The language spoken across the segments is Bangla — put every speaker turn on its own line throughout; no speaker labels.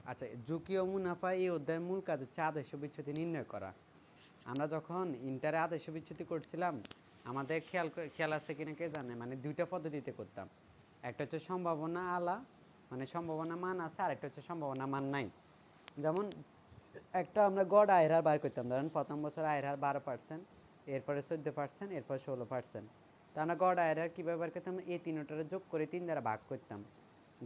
আচ্ছা, ঝুঁকি ও মুনাফা এই অধ্যায়ের মূল কাজ হচ্ছে আদর্শ বিচ্যুতি নির্ণয় করা। আমরা যখন ইন্টারে আদর্শ বিচ্যুতি করছিলাম, আমাদের খেয়াল আছে কিনা কে জানে, মানে দুইটা পদ্ধতিতে করতাম। একটা হচ্ছে সম্ভাবনা আলা, মানে সম্ভাবনা মান আছে, আর একটা হচ্ছে সম্ভাবনা মান নাই। যেমন একটা আমরা গড় আয়ের হার বার করতাম, ধরেন প্রথম বছর আয়ের হার 12%, এরপরে 14%, এরপর 16%। তো আমরা গড় আয়ের হার কীভাবে বার করতাম, এই তিনটারে যোগ করে 3 দ্বারা ভাগ করতাম,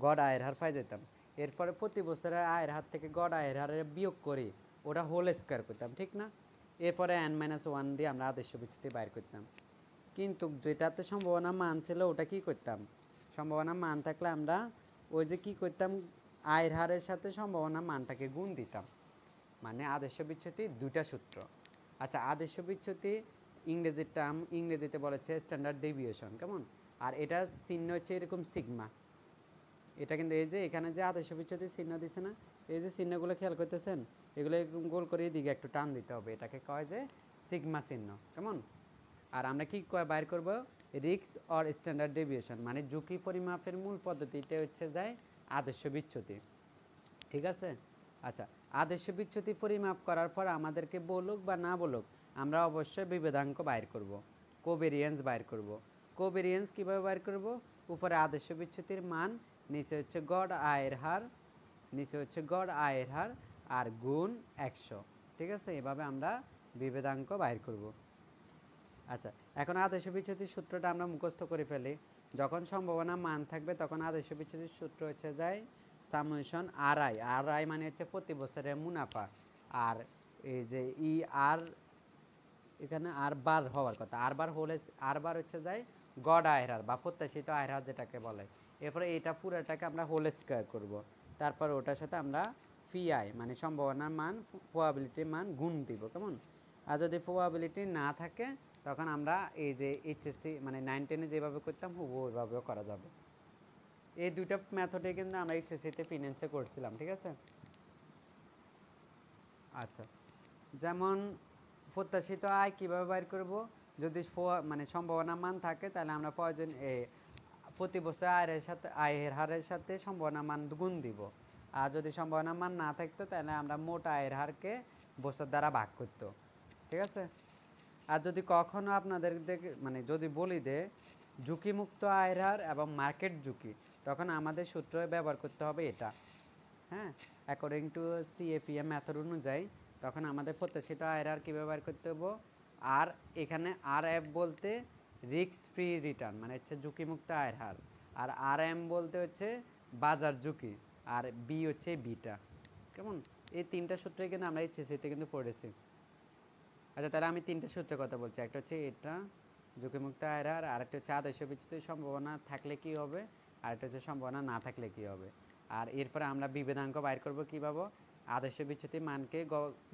গড় আয়ের হার পাই যেতাম। এরপরে প্রতি বছরের আয়ের হার থেকে গড় আয়ের হারের বিয়োগ করে ওটা হোল স্কোয়ার করতাম, ঠিক না? এরপরে n-1 দিয়ে আমরা আদর্শ বিচ্যুতি বাইর করতাম। কিন্তু যেটাতে সম্ভাবনা মান ছিল ওটা কি করতাম, সম্ভাবনা মান থাকলে আমরা ওই যে কী করতাম, আয়ের হারের সাথে সম্ভাবনা মানটাকে গুণ দিতাম। মানে আদর্শ বিচ্যুতি দুইটা সূত্র। আচ্ছা, আদর্শ বিচ্যুতি ইংরেজির টার্ম, ইংরেজিতে বলেছে স্ট্যান্ডার্ড ডেভিয়েশন, কেমন? আর এটা চিহ্ন হচ্ছে এরকম সিগমা। এটা কিন্তু এই যে এখানে যে আদর্শ বিচ্যুতি চিহ্ন দিছে না, এই যে চিহ্নগুলো খেয়াল করতেছেন, এগুলো গোল করে এদিকে একটু টান দিতে হবে, এটাকে কয় যে সিগমা চিহ্ন, কেমন? আর আমরা কি বাইর করব, রিস্ক অর স্ট্যান্ডার্ড ডেভিয়েশন, মানে ঝুঁকি পরিমাপের মূল পদ্ধতিটা হচ্ছে যায় আদর্শ বিচ্যুতি, ঠিক আছে? আচ্ছা, আদর্শ বিচ্যুতি পরিমাপ করার পর আমাদেরকে বলুক বা না বলুক, আমরা অবশ্যই বিভেদাঙ্ক বাইর করব, কোভেরিয়েন্স বাইর করব। কোভেরিয়েন্স কীভাবে বাইর করব, উপরে আদর্শ বিচ্যুতির মান, নিচে হচ্ছে গড় আয়ের হার, নিচে হচ্ছে গড় আয়ের হার আর গুণ 100, ঠিক আছে? এভাবে আমরা বিভেদাঙ্ক বাইর করব। আচ্ছা, এখন আদর্শ বিচ্যুতির সূত্রটা আমরা মুখস্থ করে ফেলি। যখন সম্ভাবনা মান থাকবে তখন আদর্শ বিচ্যুতির সূত্র হচ্ছে যায় সামেশন আরআই। আরআই মানে হচ্ছে প্রতি বছরের মুনাফা, আর এই যে ই আর এখানে আর বার হওয়ার কথা, আর বার হলে আর বার হচ্ছে যায় গড় আয়ের হার বা প্রত্যাশিত আয়ের হার যেটাকে বলে। এরপরে এটা পুরোটাকে আমরা হোল স্কোয়ার করব, তারপর ওটার সাথে আমরা পিআই মানে সম্ভাবনার মান, প্রবাবিলিটির মান গুণ দিব, কেমন? আর যদি প্রবাবিলিটি না থাকে তখন আমরা এই যে এইচএসসি মানে 9-10-এ যেভাবে করতাম ওইভাবেও করা যাবে। এই দুইটা মেথডে কিন্তু আমরা এইচএসসিতে ফিনান্সে করছিলাম, ঠিক আছে? আচ্ছা, যেমন প্রত্যাশিত আয় কীভাবে বাইর করব, যদি মানে সম্ভাবনা মান থাকে তাহলে আমরা প্রয়োজন প্রতি বছর আয়ের হারের সাথে সম্ভাবনা মান গুণ দিব। আর যদি সম্ভাবনা মান না থাকতো তাহলে আমরা মোট আয়ের হারকে বছর দ্বারা ভাগ করতো, ঠিক আছে? আর যদি কখনো আপনাদের মানে যদি বলি দে ঝুঁকিমুক্ত আয়ের হার এবং মার্কেট ঝুঁকি, তখন আমাদের সূত্র ব্যবহার করতে হবে এটা, হ্যাঁ, অ্যাকর্ডিং টু সিএপিএম মেথড অনুযায়ী। তখন আমাদের প্রত্যাশিত আয়ের হার কী ব্যবহার করতে হবে, আর এখানে আর এফ বলতে রিস্ক ফ্রি রিটার্ন মানে হচ্ছে ঝুঁকিমুক্ত আয়ের হার, আর আর এম বলতে হচ্ছে বাজার ঝুঁকি, আর বি হচ্ছে বিটা, কেমন? এই তিনটা সূত্রই কিন্তু আমরা এইচএসসিতে কিন্তু পড়েছি। আচ্ছা, তাহলে আমি তিনটা সূত্রের কথা বলছি। একটা হচ্ছে এটা ঝুঁকিমুক্ত আয়ের হার, আরেকটা হচ্ছে আদর্শ বিচ্যুতির সম্ভাবনা থাকলে কী হবে, আরেকটা হচ্ছে সম্ভাবনা না থাকলে কী হবে। আর এরপরে আমরা বিভেদাঙ্ক বাইর করবো কীভাবে, আদর্শ বিচ্যুতির মানকে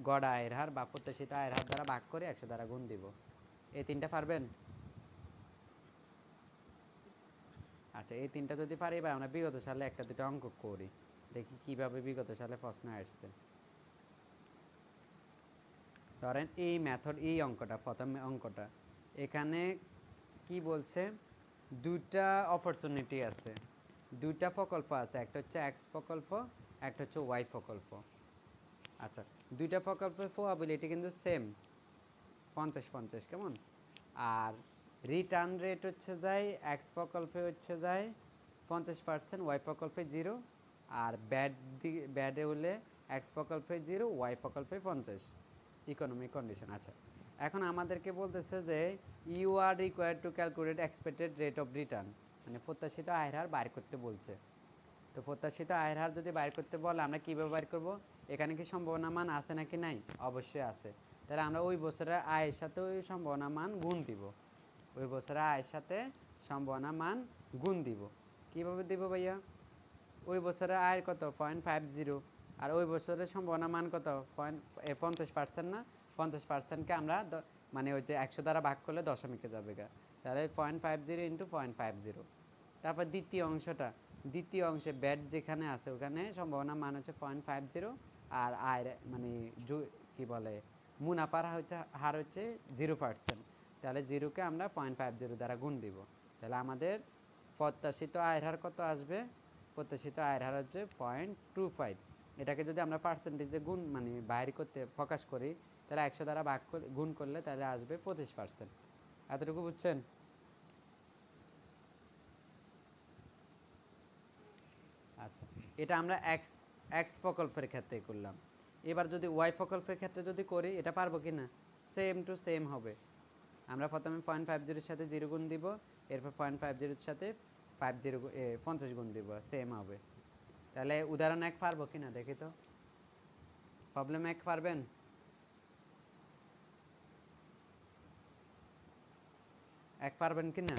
গড় আয়ের হার বা প্রত্যাশিত আয়ের হার দ্বারা ভাগ করে 100 দ্বারা গুণ দিব। এই তিনটা পারবেন? আচ্ছা, এই তিনটা যদি পারি বা আমরা বিগত সালে একটা দুটো অঙ্ক করি, দেখি কিভাবে বিগত সালে প্রশ্ন আসছে। ধরেন এই মেথড, এই অঙ্কটা, প্রথম অঙ্কটা, এখানে কি বলছে, দুইটা অপরচুনিটি আছে, দুইটা প্রকল্প আছে, একটা হচ্ছে এক্স প্রকল্প, একটা হচ্ছে ওয়াই প্রকল্প। আচ্ছা, দুইটা প্রকল্পের প্রবাবিলিটি কিন্তু সেম 50-50, কেমন? আর রিটার্ন রেট হচ্ছে যায় এক্স প্রকল্পে হচ্ছে যায় 50%, ওয়াই প্রকল্পে 0, আর ব্যাডে হলে এক্স প্রকল্পে 0, ওয়াই প্রকল্পে 50, ইকোনমিক কন্ডিশন। আচ্ছা, এখন আমাদেরকে বলতেছে যে you are required to calculate expected rate of return, মানে প্রত্যাশিত আয়ের হার বাইর করতে বলছে। তো প্রত্যাশিত আয়ের হার যদি বাইর করতে বলে আমরা কীভাবে বাইর করব, এখানে কি সম্ভাবনা মান আছে নাকি নাই? অবশ্যই আছে। তাহলে আমরা ওই বছরের আয়ের সাথে ওই সম্ভাবনা মান গুণ দিব, ওই বছরের আয়ের সাথে সম্ভাবনা মান গুণ দিব। কীভাবে দিব ভাইয়া? ওই বছরের আয়ের কত 0.50, আর ওই বছরের সম্ভাবনা মান কত 50% না, 50%কে আমরা মানে ওই যে 100 দ্বারা ভাগ করলে দশমিকে যাবে গা, তাহলে 0.50 ইন্টু 0.50। তারপর দ্বিতীয় অংশে ব্যাট যেখানে আছে ওখানে সম্ভাবনা মান হচ্ছে 0.50, আর আয়ের মানে কি বলে মুনাফার হার হচ্ছে 0%, তাহলে 0কে আমরা 0.50 দ্বারা গুণ দিব। তাহলে আমাদের প্রত্যাশিত আয়ের হার কত আসবে, প্রত্যাশিত আয়ের হার হচ্ছে 0.25। এটাকে যদি আমরা পার্সেন্টেজে গুণ মানে বাইর করতে ফোকাস করি, তাহলে 100 দ্বারা ভাগ করে গুণ করলে তাহলে আসবে 25%। এতটুকু বুঝছেন? আচ্ছা, এটা আমরা এক্স এক্স প্রকল্পের ক্ষেত্রে করলাম। এবার যদি ওয়াই প্রকল্পের ক্ষেত্রে যদি করি, এটা পারবো কি না? সেম টু সেম হবে। আমরা প্রথমে 0.50 সাথে 0 গুণ দিব, এরপর 0.50 সাথে 50 গুণ দিব, সেম হবে। তাহলে উদাহরণ 1 পারবো কি না দেখি তো। প্রবলেম 1 পারবেন? এক পারবেন কি না?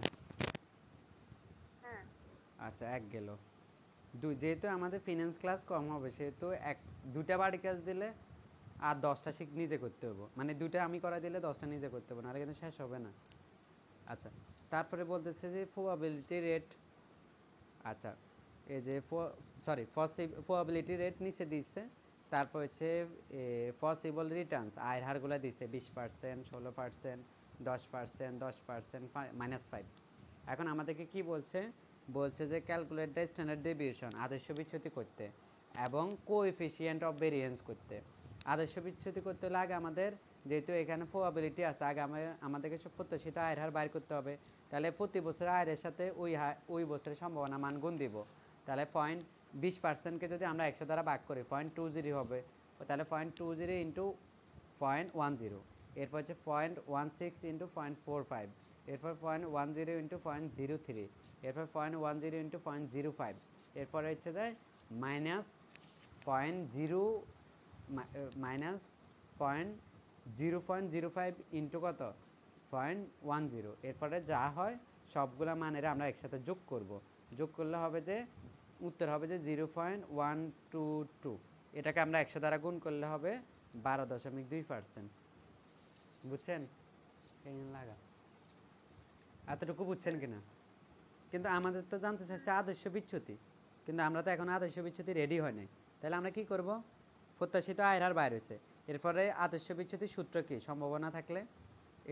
আচ্ছা, 1 গেল। যেহেতু আমাদের ফিনান্স ক্লাস কম হবে, সেহেতু দুটা বাড়ি কাজ দিলে আর 10টা নিজে করতে হবে, মানে 2টা আমি করা দিলে 10টা নিজে করতে হবে, নাহলে কিন্তু শেষ হবে না। আচ্ছা, তারপরে বলতেছে যে প্রবাবিলিটি রেট। আচ্ছা, এই যে প্রবাবিলিটি রেট নিচে দিচ্ছে, তারপর হচ্ছে পসিবল রিটার্নস আয়ের হারগুলো দিচ্ছে 20%, 16%, 10%, 10%, -5। এখন আমাদেরকে কি বলছে? বলছে যে ক্যালকুলেট দ্য স্ট্যান্ডার্ড ডেভিয়েশন, আদর্শ বিচ্যুতি করতে, এবং কোএফিসিয়েন্ট অফ ভেরিয়েন্স করতে। আদর্শ বিচ্যুতি করতে হলে আগে আমাদের, যেহেতু এখানে প্রবাবিলিটি আছে, আগে আমাদেরকে সব প্রত্যাশিত আয়ের হার বাইর করতে হবে। তাহলে প্রতি বছর আয়ের সাথে ওই বছরের সম্ভাবনা মান গুণ দিব। তাহলে 20%কে যদি আমরা 100 দ্বারা ভাগ করি 0.20 হবে। তাহলে 0.20 ইন্টু 0.10, এরপর হচ্ছে 0.16 ইন্টু 0.45, এরপর 0.10 ইন্টু 0.03, এরপর 0.10 ইন্টু 0.05, এরপরে হচ্ছে যে মাইনাস 0.05 ইন্টু কত 0.10, এরপরে যা হয় সবগুলা মানের আমরা একসাথে যোগ করব। যোগ করলে হবে যে উত্তর হবে যে 0.122। এটাকে আমরা 100 দ্বারা গুণ করলে হবে 12.2%। বুঝছেন? লাগা এতটুকু বুঝছেন কিনা? কিন্তু আমাদের তো জানতে চাইছে আদর্শ বিচ্যুতি, কিন্তু আমরা তো এখন আদর্শ বিচ্যুতি রেডি হয় নাই। তাহলে আমরা কি করব? প্রত্যাশিত আয়ের হার বাইর হয়েছে, এরপরে আদর্শ বিচ্যুতির সূত্র কি? সম্ভাবনা থাকলে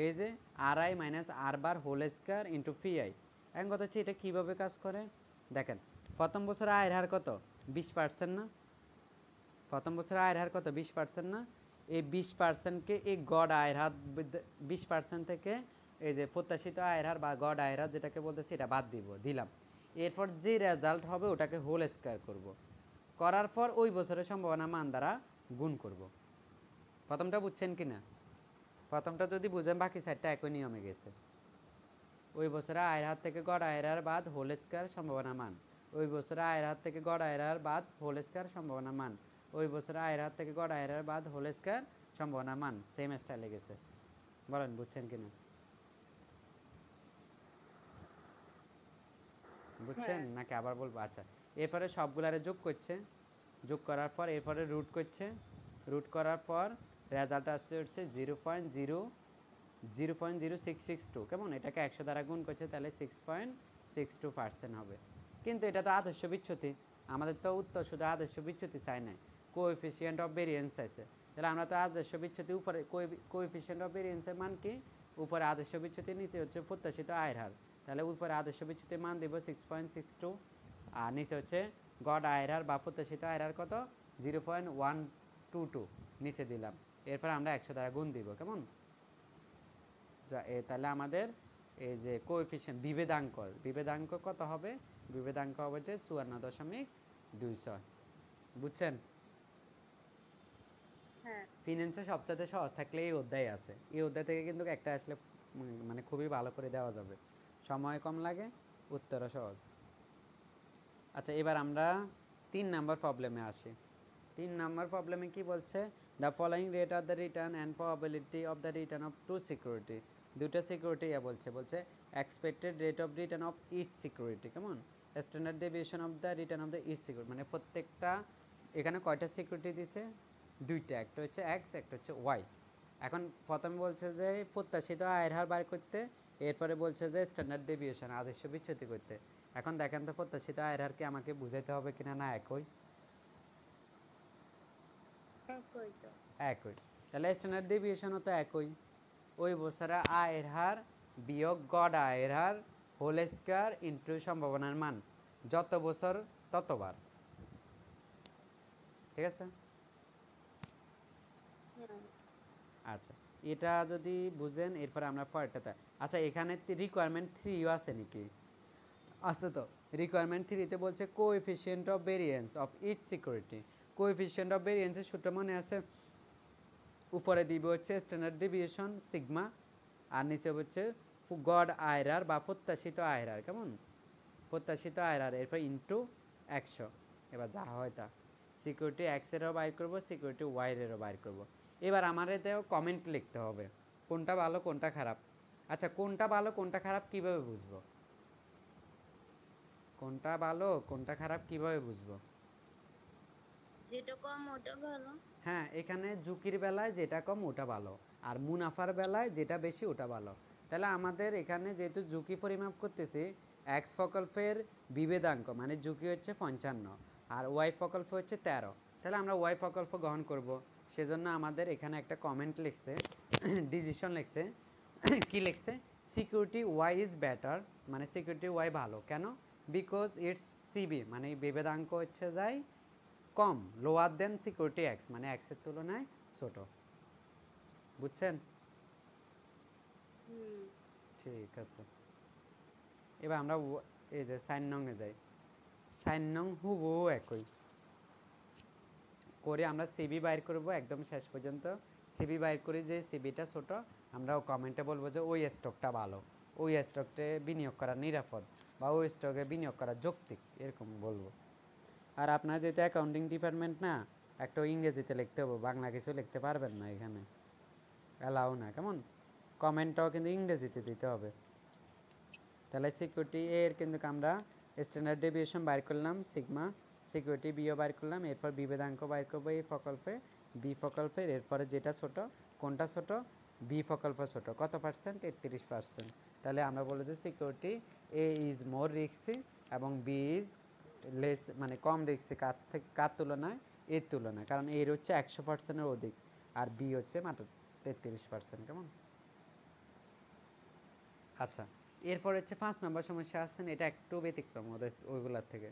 এই যে RI minus R bar whole square into PI। এখন কথা হচ্ছে এটা কীভাবে কাজ করে দেখেন। প্রথম বছর আয়ের হার কত? 20% না? প্রথম বছর আয়ের হার কত? 20% না? এই 20%কে এই গড় আয়ের হার 20% থেকে এই যে প্রত্যাশিত আয়ের হার বা গড় আয়ের হার যেটাকে বলতেছি, এটা বাদ দিলাম। এরপর যে রেজাল্ট হবে ওটাকে হোল স্কয়ার করব। করার পর ওই বছরের সম্ভাবনা মান দ্বারা গুণ করব। প্রথমটা বুঝছেন কি না? প্রথমটা যদি বুঝেন, বাকি সাইডটা একই নিয়মে গেছে। ওই বছরে আয়ের হার থেকে গড় আয়ের হার বাদ হোল স্কয়ার সম্ভাবনা মান, ওই বছরে আয়ের হার থেকে গড় আয়ের হার বাদ হোল স্কয়ার সম্ভাবনা মান, ওই বছরে আয়ের হার থেকে গড় আয়ের হার বাদ হোল স্কয়ার সম্ভাবনা মান। সেম স্টাইলে গেছে। বলেন বুঝছেন কিনা? বুঝছেন নাকি আবার বলবো? আচ্ছা, এরপরে সবগুলারে যোগ করছে, যোগ করার পর এরপরে রুট করছে, রুট করার পর রেজাল্ট আসছে হচ্ছে 0.0662। কেমন? এটাকে 100 দ্বারা গুণ করছে, তাহলে 6.62% হবে। কিন্তু এটা তো আদর্শ বিচ্যুতি, আমাদের তো উত্তর শুধু আদর্শ বিচ্যুতি চাই নাই, কোএফিসিয়েন্ট অফ ভেরিয়েন্স চাইছে। তাহলে আমরা তো আদর্শ বিচ্যুতি উপরে কোএফিসিয়েন্ট অফ ভেরিয়েন্সের মান কি? উপরে আদর্শ বিচ্যুতি নিতে হচ্ছে প্রত্যাশিত আয়ের হার, তাহলে উপরে আদর্শ বিচ্যুতির মান দিব 6.62, আর নিচে হচ্ছে গড় আয়ের হার বা প্রত্যাশিত আয়ের হার কত? 0.122 নিচে দিলাম। এরপর আমরা 100 দ্বারা গুণ দিব। কেমন? তাহলে আমাদের এই যে কোএফিসিয়েন্ট বিভেদাঙ্ক কত হবে? বিভেদাঙ্ক হবে যে 54.26। বুঝছেন? ফিনান্সে সবচেয়ে সহজ থাকলে এই অধ্যায় আছে। এই অধ্যায় থেকে কিন্তু একটা আসলে মানে খুবই ভালো করে দেওয়া যাবে, সময় কম লাগে, উত্তরও সহজ। আচ্ছা, এবার আমরা 3 নাম্বার প্রবলেমে আসি। 3 নাম্বার প্রবলেমে কি বলছে? The following rate of the return and probability of the return of two security. দুটো সিকিউরিটি বলছে expected rate of return of each security. কেমন? Standard deviation of the return of the each security, মানে প্রত্যেকটা, এখানে কয়টা সিকিউরিটি দিছে? দুইটা, একটা হচ্ছে এক্স, একটা হচ্ছে ওয়াই। এখন প্রথমে বলছে যে প্রত্যাশিত আয়ের হার বার করতে, এরপরে বলছে যে স্ট্যান্ডার্ড ডেভিয়েশন আদর্শ বিচ্যুতি করতে। এখন দেখেন তো প্রত্যাশিত আয়ের হার কি আমাকে বুঝাইতে হবে কিনা, না একই? একই। তাহলে স্ট্যান্ডার্ড ডেভিয়েশনও তো একই। ওই বছরে আয়ের হার বিয়োগ গড় আয়ের হার হোল স্কয়ার ইন্টু সম্ভাবনার মান, যত বছর ততবার। ঠিক আছে?
হুম।
আচ্ছা, এটা যদি বুঝেন এরপরে আমরা পরেরটাতে। আচ্ছা, এখানে রিকোয়ারমেন্ট 3ও আছে নাকি? আছে তো। রিকোয়ারমেন্ট 3-তে বলছে coefficient of variance of each security. Coefficient of ভেরিয়েন্সের সূত্র মনে আছে? উপরে দিবে হচ্ছে স্ট্যান্ডার্ড ডেভিয়েশন সিগমা, আর নিচে হচ্ছে গড আয়রার বা প্রত্যাশিত আয়রার। কেমন? প্রত্যাশিত আয়রার, এরপর ইন্টু 100। এবার যা হয় তা, সিকিউরিটি এক্সেরও বাইর করবো, সিকিউরিটি ওয়াইয়েরও বাইর করবো। এবার আমার এতেও কমেন্ট লিখতে হবে কোনটা ভালো কোনটা খারাপ। আচ্ছা, কোনটা ভালো কোনটা খারাপ কিভাবে বুঝবো? কোনটা ভালো কোনটা খারাপ কিভাবে বুঝবো?
যেটা কম ওটা ভালো।
হ্যাঁ, এখানে ঝুঁকির বেলায় যেটা কম ওটা ভালো, আর মুনাফার বেলায় যেটা বেশি ওটা ভালো। তাহলে আমাদের এখানে যেহেতু ঝুঁকি পরিমাপ করতেছি, এক্স প্রকল্পের বিভেদাঙ্ক মানে ঝুঁকি হচ্ছে 55, আর ওয়াই প্রকল্প হচ্ছে 13। তাহলে আমরা ওয়াই প্রকল্প গ্রহণ করব। সেজন্য আমাদের এখানে একটা কমেন্ট লিখছে, ডিসিশন লিখছে। কি লিখছে? সিকিউরিটি ওয়াই ইজ বেটার, মানে সিকিউরিটি ওয়াই ভালো কেন? বিকজ ইটস সিবি মানে বিভেদাঙ্ক হচ্ছে যাই কম, লোয়ার দেন সিকিউরিটি এক্স মানে এক্সের তুলনায় ছোট। বুঝছেন?
হুম।
ঠিক আছে, এবার আমরা এই যে সাইন নং এ যাই। সাইন নং হুবহু একই করে আমরা সিবি বাইর করব একদম শেষ পর্যন্ত। সিবি বাইর করি যে সিবিটা ছোট, আমরা কমেন্টে বলবো যে ওই স্টকটা ভালো, ওই স্টকটে বিনিয়োগ করা নিরাপদ, বা ওই স্টকে বিনিয়োগ করা যৌক্তিক, এরকম বলবো। আর আপনার যেহেতু অ্যাকাউন্টিং ডিপার্টমেন্ট না, একটা ইংরেজিতে লিখতে হবে, বাংলা কিছু লিখতে পারবেন না এখানে, অ্যালাউ না। কেমন? কমেন্টটাও কিন্তু ইংরেজিতে দিতে হবে। তাহলে সিকিউরিটি এর কিন্তু আমরা স্ট্যান্ডার্ড ডেভিয়েশন বাইর করলাম সিগমা, সিকিউরিটি বিও বাইর করলাম, এরপর বিভেদাঙ্ক বাইর করবো এই প্রকল্পে, বি প্রকল্পের। এরপরে যেটা ছোট, কোনটা ছোট? বি প্রকল্প ছোট। কত পার্সেন্ট? 33%। তাহলে আমরা বলবো যে security A is more risky এবং বি ইজ লেস, মানে কম রিস্কি কার থেকে, কার তুলনায়? এর তুলনায়, কারণ এর হচ্ছে 100%-এর অধিক, আর বি হচ্ছে মাত্র 33%। কেমন? আচ্ছা, এরপর হচ্ছে 5 নম্বর সমস্যা আসছেন, এটা একটু ব্যতিক্রম ওদের ওইগুলার থেকে।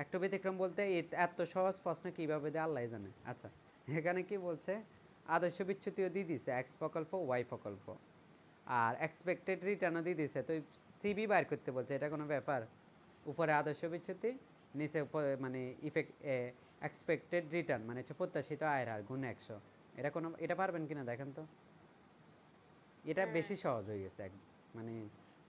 একটু ব্যতিক্রম বলতে এত সহজ প্রশ্ন কীভাবে দেয় আল্লাহ জানে। আচ্ছা, এখানে কি বলছে? আদর্শ বিচ্যুতিও দিয়ে দিছে এক্স প্রকল্প ওয়াই প্রকল্প, আর এক্সপেক্টেড রিটার্নও দিয়ে দিছে। তো সিবি বাইর করতে বলছে, এটা কোনো ব্যাপার? উপরে আদর্শ বিচ্যুতি, নিচে মানে ইফেক্ট এক্সপেক্টেড রিটার্ন মানে হচ্ছে প্রত্যাশিত আয়ের হার গুণ 100। এটা পারবেন কিনা দেখেন তো। এটা
হ্যাঁ।
বেশি সহজ হয়ে গেছে মানে